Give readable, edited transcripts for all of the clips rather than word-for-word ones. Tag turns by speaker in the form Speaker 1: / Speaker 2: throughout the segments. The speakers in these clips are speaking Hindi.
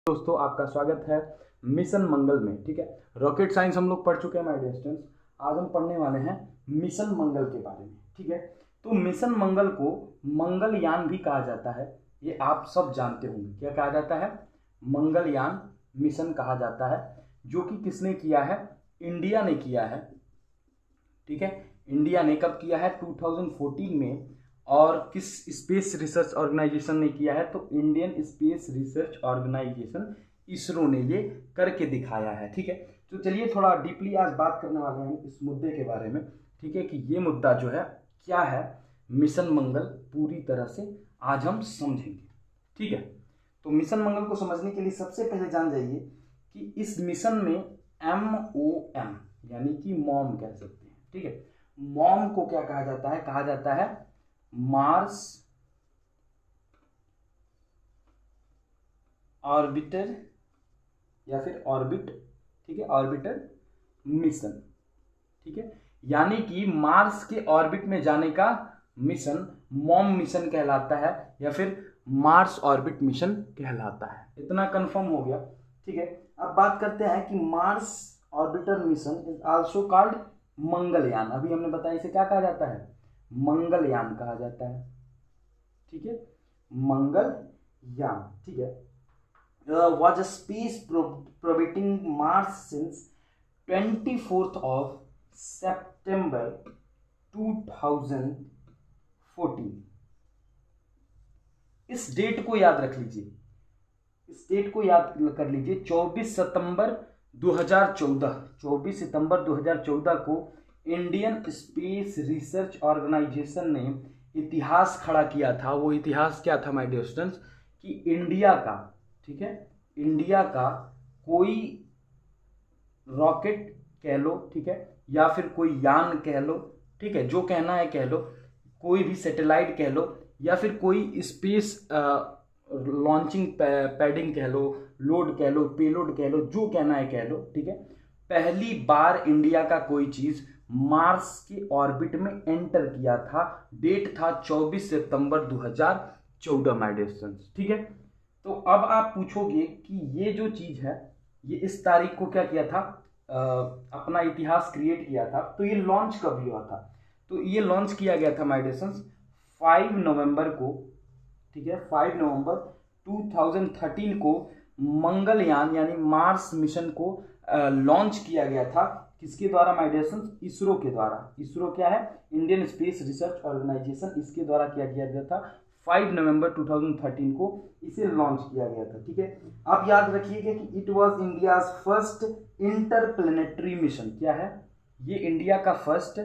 Speaker 1: दोस्तों आपका स्वागत है मिशन मंगल में। ठीक है, रॉकेट साइंस हम लोग पढ़ चुके हैं माय डियर स्टूडेंट्स। आज हम पढ़ने वाले हैं मिशन मंगल के बारे में। ठीक है, तो मिशन मंगल को मंगलयान भी कहा जाता है, ये आप सब जानते होंगे। क्या कहा जाता है? मंगलयान मिशन कहा जाता है, जो कि किसने किया है? इंडिया ने किया है। ठीक है, इंडिया ने कब किया है? 2014 में। और किस स्पेस रिसर्च ऑर्गेनाइजेशन ने किया है? तो Indian space research organisation, ISRO ने ये करके दिखाया है। ठीक है, तो चलिए थोड़ा डीपली आज बात करने वाले हैं इस मुद्दे के बारे में। ठीक है, कि ये मुद्दा जो है क्या है, मिशन मंगल पूरी तरह से आज हम समझेंगे। ठीक है, तो मिशन मंगल को समझने के लिए सबसे पहले जान जाइए कि इस मिशन में MOM यानी कि मॉम कह सकते हैं। ठीक है, मॉम को क्या कहा जाता है? कहा जाता है मार्स ऑर्बिटर या फिर ऑर्बिट। ठीक है, ऑर्बिटर मिशन। ठीक है, यानी कि मार्स के ऑर्बिट में जाने का मिशन मॉम मिशन कहलाता है या फिर मार्स ऑर्बिट मिशन कहलाता है। इतना कंफर्म हो गया। ठीक है, अब बात करते हैं कि Mars orbiter mission is also called Mangalyaan. अभी हमने बताया इसे क्या कहा जाता है? मंगलयान कहा जाता है। ठीक है, मंगलयान। ठीक है, was a space probating Mars since 24th of September 2014। इस डेट को याद रख लीजिए, इस डेट को याद कर लीजिए। 24 सितंबर 2014, 24 सितंबर 2014 को इंडियन स्पेस रिसर्च ऑर्गेनाइजेशन ने इतिहास खड़ा किया था। वो इतिहास क्या था माय डियर स्टूडेंट्स? कि इंडिया का, ठीक है, इंडिया का कोई रॉकेट कह लो, ठीक है, या फिर कोई यान कह लो, ठीक है, जो कहना है कह लो, कोई भी सैटेलाइट कह लो, या फिर कोई स्पेस लॉन्चिंग पैडिंग कह लो, लोड कह लो, पेलोड कह लो, जो कहना है कह लो। ठीक है, पहली बार इंडिया का कोई चीज मार्स के ऑर्बिट में एंटर किया था। डेट था 24 सितंबर 2014 माय डियर स्टूडेंट्स। ठीक है, तो अब आप पूछोगे कि ये जो चीज है, ये इस तारीख को क्या किया था? अपना इतिहास क्रिएट किया था। तो ये लॉन्च कब हुआ था? तो ये लॉन्च किया गया था माय डियर स्टूडेंट्स 5 नवंबर को। ठीक है, 5 नवंबर 2013 को मंगलयान यानी मार्स मिशन को लॉन्च किया गया था। किसके द्वारा माय डियर स्टूडेंट्स? इसरो के द्वारा। इसरो क्या है? इंडियन स्पेस रिसर्च ऑर्गेनाइजेशन, इसके द्वारा किया गया था। 5 नवंबर 2013 को इसे लॉन्च किया गया था। ठीक है, आप याद रखिएगा कि it was India's first interplanetary mission. क्या है? ये इंडिया का फर्स्ट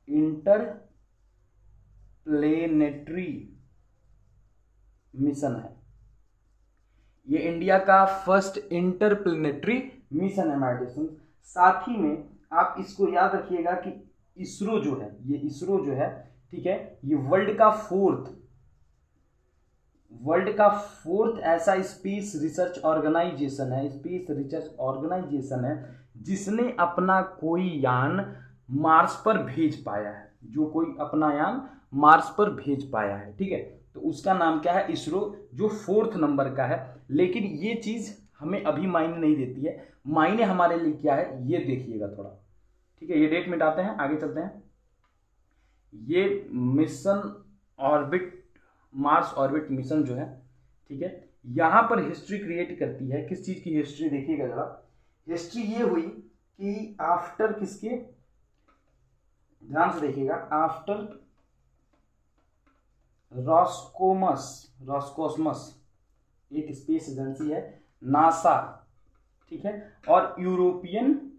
Speaker 1: इंटरप्लेनेटरी मिशन है। ये इंडिया का फर्स्ट इंटरप्लेनेटरी मिशन है माय डियर स्टूडेंट्स। साथ ही में आप इसको याद रखिएगा कि इसरो जो है, ये इसरो जो है, ठीक है, ये वर्ल्ड का फोर्थ ऐसा स्पेस रिसर्च ऑर्गेनाइजेशन है, स्पेस रिसर्च ऑर्गेनाइजेशन है जिसने अपना कोई यान मार्स पर भेज पाया है, जो कोई अपना यान मार्स पर भेज पाया है। ठीक है, तो उसका नाम क्या है? इसरो, जो 4th नंबर का है। लेकिन ये चीज हमें अभी मायने नहीं देती है। मायने हमारे लिए क्या है, ये देखिएगा थोड़ा। ठीक है, ये डेट मिटाते हैं, आगे चलते हैं। ये mission orbit, Mars orbit mission जो है, ठीक है, यहां पर हिस्ट्री क्रिएट करती है। किस चीज की हिस्ट्री? देखिएगा जरा। हिस्ट्री ये हुई कि आफ्टर किसके, ध्यान से देखिएगा, आफ्टर रॉसकॉस्मस एक स्पेस एजेंसी है, नासा, ठीक है, और यूरोपियन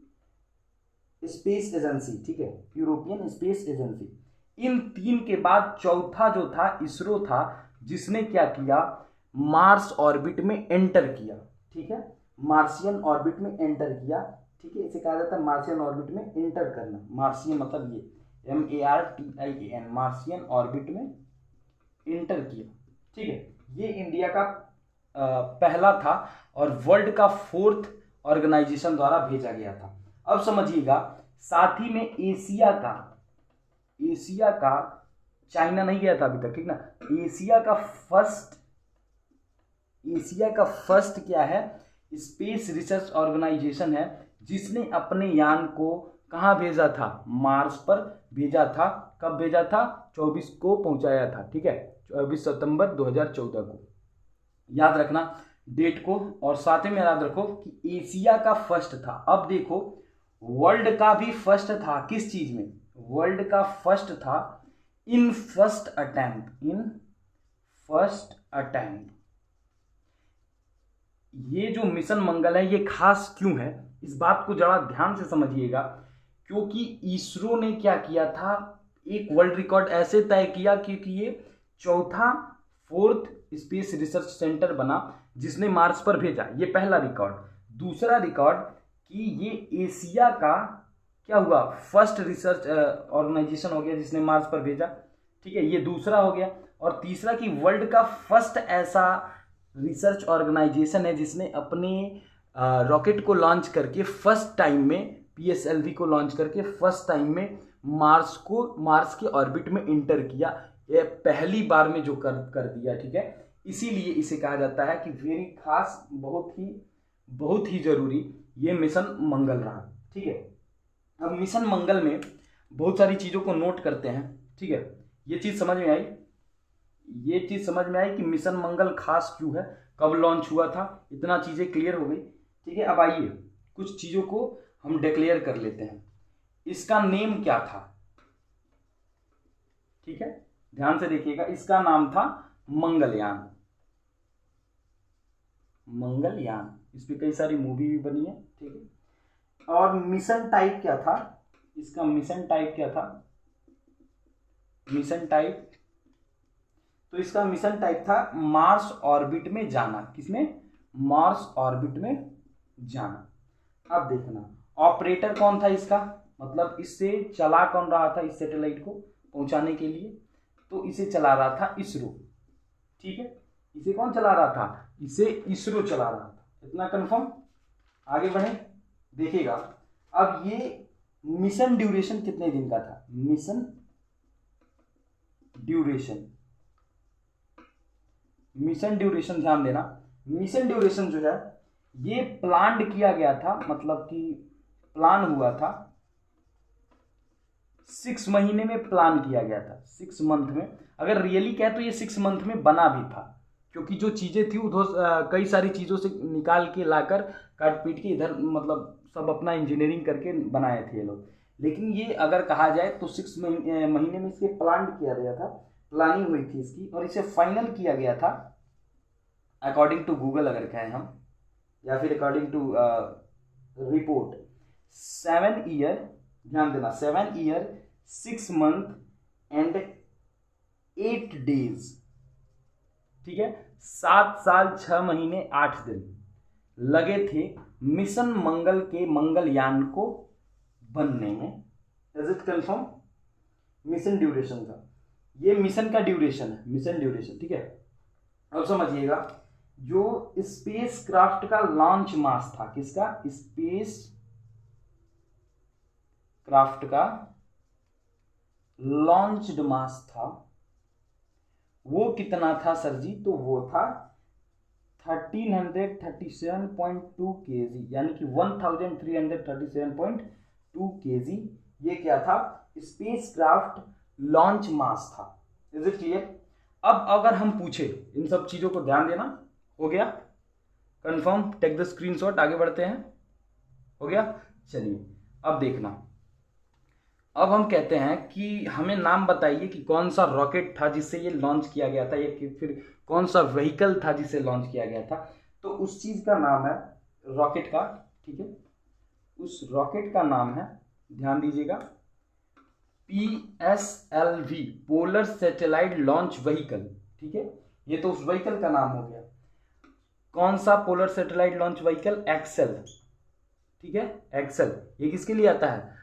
Speaker 1: स्पेस एजेंसी, ठीक है, यूरोपियन स्पेस एजेंसी। इन तीन के बाद चौथा जो था इसरो था, जिसने क्या किया? मार्स ऑर्बिट में एंटर किया। ठीक है, मार्सियन ऑर्बिट में एंटर किया। ठीक है, इसे कहा जाता है मार्सियन ऑर्बिट में एंटर करना। मार्सियन मतलब ये MARTIAN, मार्सियन ऑर्बिट में एंटर किया। ठीक है, ये इंडिया का पहला था और वर्ल्ड का 4th ऑर्गेनाइजेशन द्वारा भेजा गया था। अब समझिएगा, साथ ही में एशिया का चाइना नहीं गया था अभी तक, ठीक ना। एशिया का फर्स्ट एशिया का फर्स्ट क्या है, स्पेस रिसर्च ऑर्गेनाइजेशन है जिसने अपने यान को कहाँ भेजा था, मार्स पर भेजा था। कब भेजा था, 24 को पहुंचाया था, ठीक है, 24 सितंबर 2014 को। याद रखना डेट को, और साथ में याद रखो कि एशिया का फर्स्ट था। अब देखो वर्ल्ड का भी फर्स्ट था, किस चीज में, वर्ल्ड का फर्स्ट था in first attempt, in first attempt. ये जो मिशन मंगल है ये खास क्यों है, इस बात को जरा ध्यान से समझिएगा, क्योंकि इसरो ने क्या किया था, एक वर्ल्ड रिकॉर्ड ऐसे तय किया क्योंकि ये चौथा फोर्थ स्पेस रिसर्च सेंटर बना जिसने मार्स पर भेजा, ये पहला रिकॉर्ड। दूसरा रिकॉर्ड कि ये एशिया का क्या हुआ, फर्स्ट रिसर्च ऑर्गेनाइजेशन हो गया जिसने मार्स पर भेजा, ठीक है, ये दूसरा हो गया। और तीसरा कि वर्ल्ड का फर्स्ट ऐसा रिसर्च ऑर्गेनाइजेशन है जिसने अपने रॉकेट को लॉन्च करके फर्स्ट टाइम में, PSLV को लॉन्च करके फर्स्ट टाइम में मार्स के ऑर्बिट में इंटर किया, ये पहली बार में जो कर दिया, ठीक है। इसीलिए इसे कहा जाता है कि वेरी खास, बहुत ही जरूरी ये मिशन मंगल रहा, ठीक है। अब मिशन मंगल में बहुत सारी चीज़ों को नोट करते हैं, ठीक है। ये चीज़ समझ में आई कि मिशन मंगल खास क्यों है, कब लॉन्च हुआ था, इतना चीज़ें क्लियर हो गई, ठीक है। अब आइए कुछ चीज़ों को हम डिक्लेयर कर लेते हैं। इसका नेम क्या था, ठीक है, ध्यान से देखिएगा, इसका नाम था मंगलयान। इस पे कई सारी मूवी भी बनी है, ठीक है। और मिशन टाइप क्या था, इसका मिशन टाइप क्या था, तो इसका मिशन टाइप था मार्स ऑर्बिट में जाना, किसमें, मार्स ऑर्बिट में जाना। अब देखना ऑपरेटर कौन था इसका, मतलब इससे चला कौन रहा था इस सैटेलाइट को पहुंचाने के लिए, तो इसे चला रहा था इसरो, ठीक है। इसे कौन चला रहा था, इसे इसरो चला रहा था, इतना कंफर्म। आगे बढ़े, देखिएगा अब ये मिशन ड्यूरेशन कितने दिन का था, मिशन ड्यूरेशन ध्यान देना, मिशन ड्यूरेशन जो है ये प्लान्ड किया गया था, मतलब कि प्लान हुआ था 6 महीने में, प्लान किया गया था 6 मंथ में। अगर रियली कहे तो ये 6 मंथ में बना भी था, क्योंकि जो चीज़ें थी उधर कई सारी चीज़ों से निकाल के लाकर काट पीट के इधर मतलब सब अपना इंजीनियरिंग करके बनाए थे ये लोग। लेकिन ये अगर कहा जाए तो 6 महीने में इसके प्लान किया गया था, प्लानिंग हुई थी इसकी, और इसे फाइनल किया गया था अकॉर्डिंग टू गूगल अगर कहें हम, या फिर अकॉर्डिंग टू रिपोर्ट 7 ईयर, ध्यान देना 7 ईयर 6 मंथ एंड 8 डेज, ठीक है, 7 साल 6 महीने 8 दिन लगे थे मिशन मंगल के मंगलयान को बनने में। Is it confirm, mission duration था, ये मिशन का ड्यूरेशन है, मिशन ड्यूरेशन, ठीक है। अब समझिएगा जो स्पेस क्राफ्ट का लॉन्च मास था, किसका, स्पेस क्राफ्ट का लॉन्च्ड मास था, वो कितना था सर जी, तो वो था 1337.2 kg, यानी कि 1337.2 kg, ये क्या था, स्पेस क्राफ्ट लॉन्च मास था। Is it clear. अब अगर हम पूछे, इन सब चीजों को ध्यान देना, हो गया कंफर्म, टेक द स्क्रीनशॉट, आगे बढ़ते हैं, हो गया। चलिए अब देखना, अब हम कहते हैं कि हमें नाम बताइए कि कौन सा रॉकेट था जिससे ये लॉन्च किया गया था, या फिर कौन सा व्हीकल था जिसे लॉन्च किया गया था। तो उस चीज का नाम है रॉकेट का, ठीक है, उस रॉकेट का नाम है, ध्यान दीजिएगा, PSLV, polar satellite launch vehicle, ठीक है। ये तो उस व्हीकल का नाम हो गया। कौन सा polar satellite launch vehicle, XL, ठीक है, एक्सेल। ये किसके लिए आता है,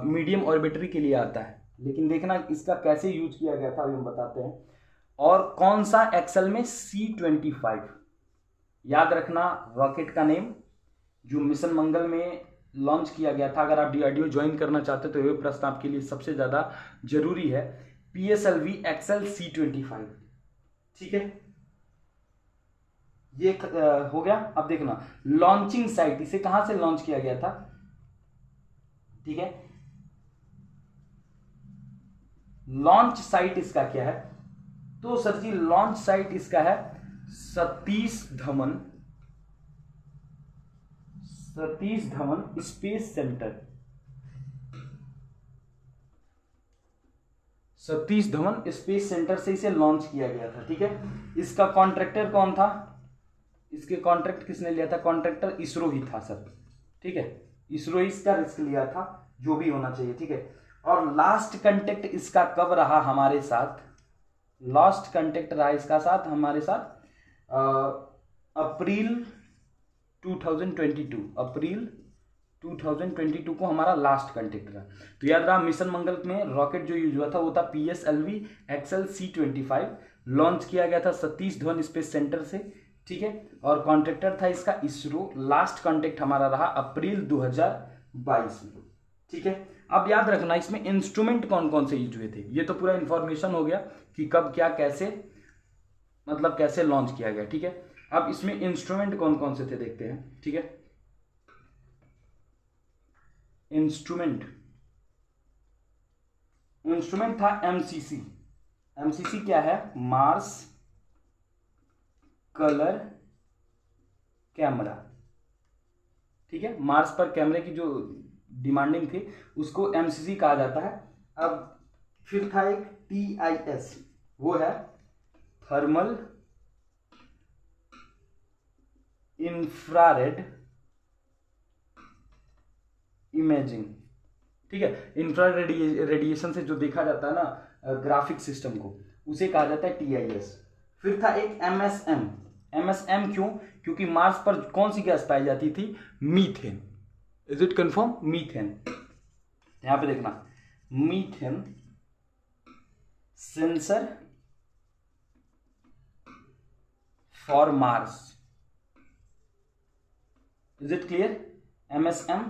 Speaker 1: मीडियम ऑर्बिटरी के लिए आता है, लेकिन देखना इसका कैसे यूज किया गया था अभी हम बताते हैं। और कौन सा एक्सेल में, C-25, याद रखना रॉकेट का नेम जो मिशन मंगल में लॉन्च किया गया था। अगर आप DRDO ज्वाइन करना चाहते हो तो ये प्रश्न आपके लिए सबसे ज़्यादा जरूरी है, PSLV एक्सेल C-25, ठीक है। ये हो गया। अब देखना लॉन्चिंग साइट, इसे कहां से लॉन्च किया गया था, ठीक है। लॉन्च साइट इसका क्या है, तो सर जी लॉन्च साइट इसका है Satish Dhawan space centre. Satish Dhawan space centre से इसे लॉन्च किया गया था, ठीक है। इसका कॉन्ट्रैक्टर कौन था, इसके कॉन्ट्रैक्ट किसने लिया था, कॉन्ट्रैक्टर इसरो ही था सर, ठीक है। इसरो इसका रिस्क लिया था, जो भी होना चाहिए, ठीक है। और लास्ट कांटेक्ट इसका कब रहा हमारे साथ, लास्ट कांटेक्ट रहा इसका साथ हमारे साथ अप्रैल 2022, अप्रैल 2022 को हमारा लास्ट कांटेक्ट रहा। तो याद रहा मिशन मंगल में रॉकेट जो यूज हुआ था वो था PSLV XL-C25, लॉन्च किया गया था सतीश धवन स्पेस सेंटर से, ठीक है। और कॉन्ट्रैक्टर था इसका इसरो। लास्ट कांटेक्ट हमारा रहा अप्रैल 2022 में, ठीक है। अब याद रखना इसमें इंस्ट्रूमेंट कौन कौन से यूज हुए थे, ये तो पूरा इंफॉर्मेशन हो गया कि कब क्या कैसे, मतलब कैसे लॉन्च किया गया, ठीक है। अब इसमें इंस्ट्रूमेंट कौन कौन से थे देखते हैं, ठीक है। इंस्ट्रूमेंट था MCC क्या है, मार्स कलर कैमरा, ठीक है। मार्स पर कैमरे की जो डिमांडिंग थी उसको MCC कहा जाता है। अब फिर था एक TIS, वो है थर्मल इंफ्रारेड इमेजिंग, ठीक है। इंफ्रारेड रेडिएशन से जो देखा जाता है ना ग्राफिक सिस्टम को, उसे कहा जाता है TIS। फिर था एक MSM क्यों, क्योंकि मार्स पर कौन सी गैस पाई जाती थी, methane. Is it confirm, methane. यहां पे देखना methane sensor for Mars, is it clear. MSM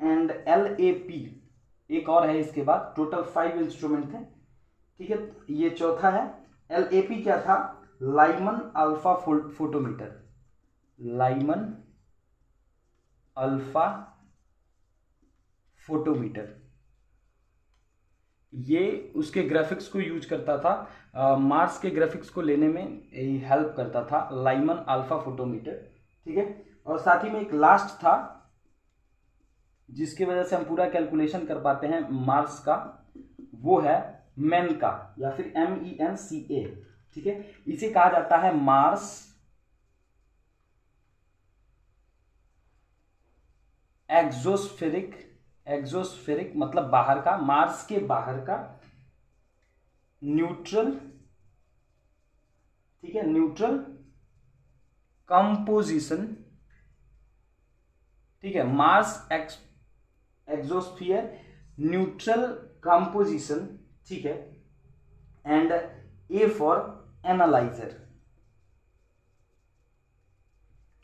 Speaker 1: and LAP एक और है इसके बाद, टोटल 5 इंस्ट्रूमेंट थे, ठीक है। ये चौथा है। LAP क्या था, Lyman alpha photometer, Lyman alpha photometer, ये उसके ग्राफिक्स को यूज करता था, मार्स के ग्राफिक्स को लेने में हेल्प करता था, लाइमन अल्फा फोटोमीटर, ठीक है। और साथ ही में एक लास्ट था जिसकी वजह से हम पूरा कैलकुलेशन कर पाते हैं मार्स का, वो है MENCA या फिर MENCA, ठीक है। इसे कहा जाता है मार्स एक्सोस्फेरिक मतलब बाहर का, मार्स के बाहर का न्यूट्रल, ठीक है, न्यूट्रल कंपोजिशन, ठीक है। मार्स एक्सोस्फियर न्यूट्रल कंपोजिशन, ठीक है। एंड A फॉर एनालाइजर,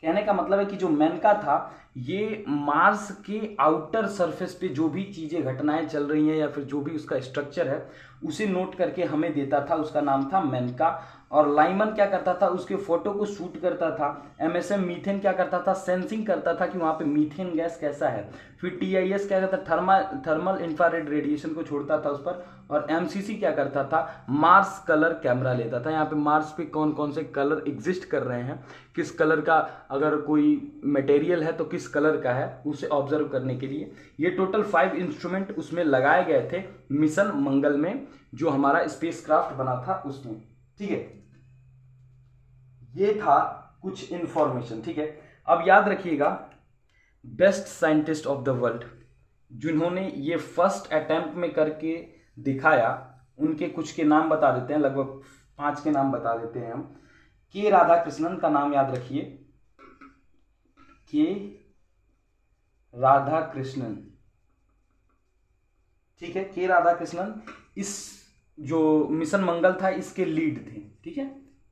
Speaker 1: कहने का मतलब है कि जो MENCA था ये मार्स के आउटर सरफेस पे जो भी चीजें घटनाएं चल रही हैं या फिर जो भी उसका स्ट्रक्चर है उसे नोट करके हमें देता था, उसका नाम था MENCA। और लाइमन क्या करता था, उसके फोटो को शूट करता था। MSM मीथेन क्या करता था, सेंसिंग करता था कि वहां पे मीथेन गैस कैसा है। फिर TIS क्या करता था, थर्मल इंफ्रारेड रेडिएशन को छोड़ता था उस पर। और MCC क्या करता था, मार्स कलर कैमरा लेता था, यहाँ पे मार्स पे कौन कौन से कलर एग्जिस्ट कर रहे हैं, किस कलर का अगर कोई मटेरियल है तो किस कलर का है, उसे ऑब्जर्व करने के लिए ये टोटल 5 इंस्ट्रूमेंट उसमें लगाए गए थे मिशन मंगल में, जो हमारा स्पेसक्राफ्ट बना था उसमें, ठीक है। ये था कुछ इंफॉर्मेशन, ठीक है। अब याद रखिएगा best scientist of the world जिन्होंने ये फर्स्ट अटेम्प्ट में करके दिखाया, उनके कुछ के नाम बता देते हैं, लगभग 5 के नाम बता देते हैं हम। के राधाकृष्णन का नाम याद रखिए, के राधाकृष्णन, ठीक है। के राधाकृष्णन इस जो मिशन मंगल था इसके लीड थे, ठीक है।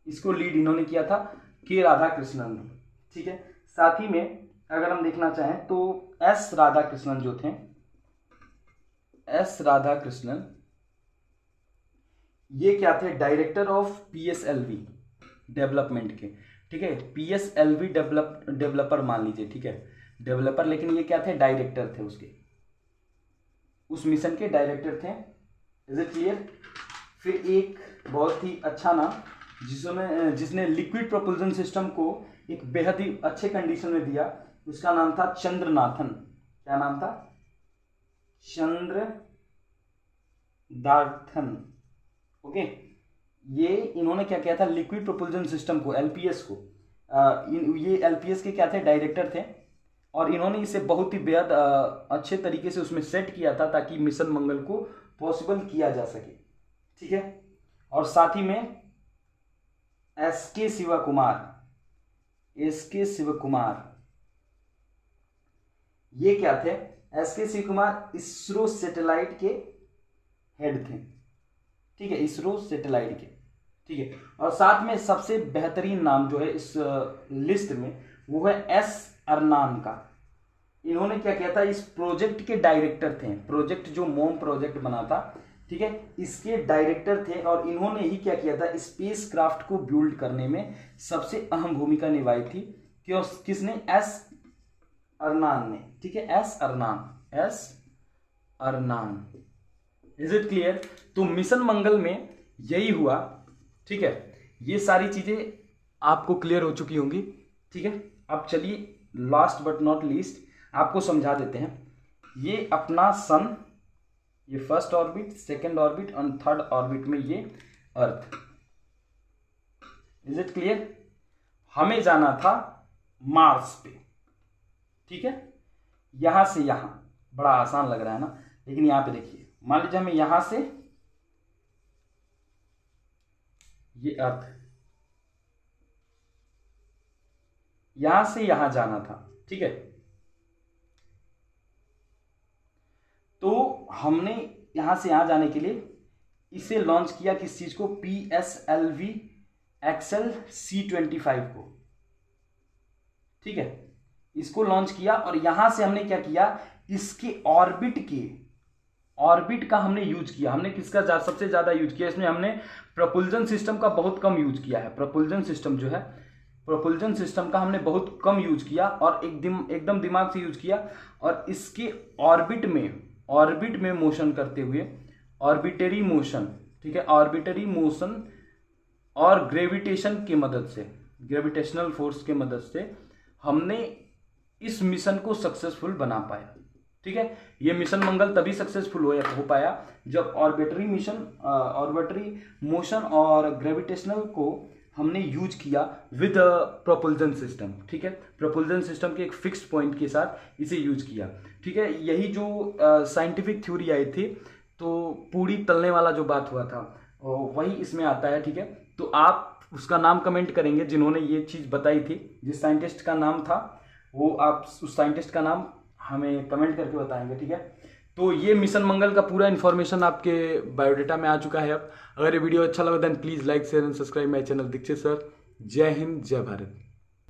Speaker 1: इसको लीड इन्होंने किया था के राधाकृष्णन ने, ठीक है। साथ ही में अगर हम देखना चाहें तो एस राधाकृष्णन जो थे, एस राधाकृष्णन ये क्या थे, डायरेक्टर ऑफ PSLV डेवलपमेंट के। ठीक है, PSLV डेवलपर मान लीजिए, ठीक है, डेवलपर, लेकिन ये क्या थे, डायरेक्टर थे उसके, उस मिशन के डायरेक्टर थे। Is it clear? फिर एक बहुत ही अच्छा नाम जिसने लिक्विड प्रोपल्शन सिस्टम को एक बेहद ही अच्छे कंडीशन में दिया, उसका नाम था चंद्रनाथन। क्या नाम था? चंद्रनाथन। ओके, ये इन्होंने क्या किया था, लिक्विड प्रोपल्शन सिस्टम को, LPS को, ये LPS के क्या थे, डायरेक्टर थे, और इन्होंने इसे बहुत ही बेहद अच्छे तरीके से उसमें सेट किया था ताकि मिशन मंगल को पॉसिबल किया जा सके, ठीक है। और साथ ही में SK शिव कुमार, ये क्या थे, SK शिव कुमार इसरो सैटेलाइट के हेड थे, ठीक है, इसरो सैटेलाइट के, ठीक है। और साथ में सबसे बेहतरीन नाम जो है इस लिस्ट में वो है S अरनान का। इन्होंने क्या किया था, इस प्रोजेक्ट के डायरेक्टर थे, प्रोजेक्ट जो मोम प्रोजेक्ट बना था, ठीक है, इसके डायरेक्टर थे, और इन्होंने ही क्या किया था, स्पेस क्राफ्ट को बिल्ड करने में सबसे अहम भूमिका निभाई थी। क्यों? किसने? S अरनान ने, ठीक है, S अरनान। Is it clear? तो मिशन मंगल में यही हुआ, ठीक है, ये सारी चीजें आपको क्लियर हो चुकी होंगी, ठीक है। अब चलिए लास्ट बट नॉट लीस्ट आपको समझा देते हैं। ये अपना सन, ये फर्स्ट ऑर्बिट, सेकंड ऑर्बिट और थर्ड ऑर्बिट में ये अर्थ। Is it clear? हमें जाना था मार्स पे, ठीक है, यहां से यहां, बड़ा आसान लग रहा है ना, लेकिन यहां पे देखिए, मान लीजिए हमें यहां से, ये अर्थ, यहां से यहां जाना था, ठीक है। तो हमने यहां से यहां जाने के लिए इसे लॉन्च किया, किस चीज को, PSLV XL C25 को, ठीक है, इसको लॉन्च किया। और यहां से हमने क्या किया, इसके ऑर्बिट का हमने यूज किया। हमने किसका सबसे ज्यादा यूज किया इसमें, हमने प्रपुल्जन सिस्टम का बहुत कम यूज किया है। प्रपुल्जन सिस्टम जो है, प्रपुल्जन सिस्टम का हमने बहुत कम यूज किया और एकदम दिमाग से यूज किया। और इसके ऑर्बिट में मोशन करते हुए, ऑर्बिटरी मोशन, ठीक है, ऑर्बिटरी मोशन और ग्रेविटेशन की मदद से, ग्रेविटेशनल फोर्स के मदद से हमने इस मिशन को सक्सेसफुल बना पाया, ठीक है। ये मिशन मंगल तभी सक्सेसफुल हो पाया जब ऑर्बिटरी मोशन और ग्रेविटेशनल को हमने यूज किया विद प्रोपल्जन सिस्टम, ठीक है, प्रोपल्जन सिस्टम के एक फिक्स्ड पॉइंट के साथ इसे यूज किया, ठीक है। यही जो साइंटिफिक थ्योरी आई थी, तो पूरी तलने वाला जो बात हुआ था वही इसमें आता है, ठीक है। तो आप उसका नाम कमेंट करेंगे जिन्होंने ये चीज़ बताई थी, जिस साइंटिस्ट का नाम था वो, आप उस साइंटिस्ट का नाम हमें कमेंट करके बताएंगे, ठीक है। तो ये मिशन मंगल का पूरा इन्फॉर्मेशन आपके बायोडेटा में आ चुका है। अब अगर ये वीडियो अच्छा लगा then please like share and subscribe my channel Dikshit sir. जय हिंद, जय भारत।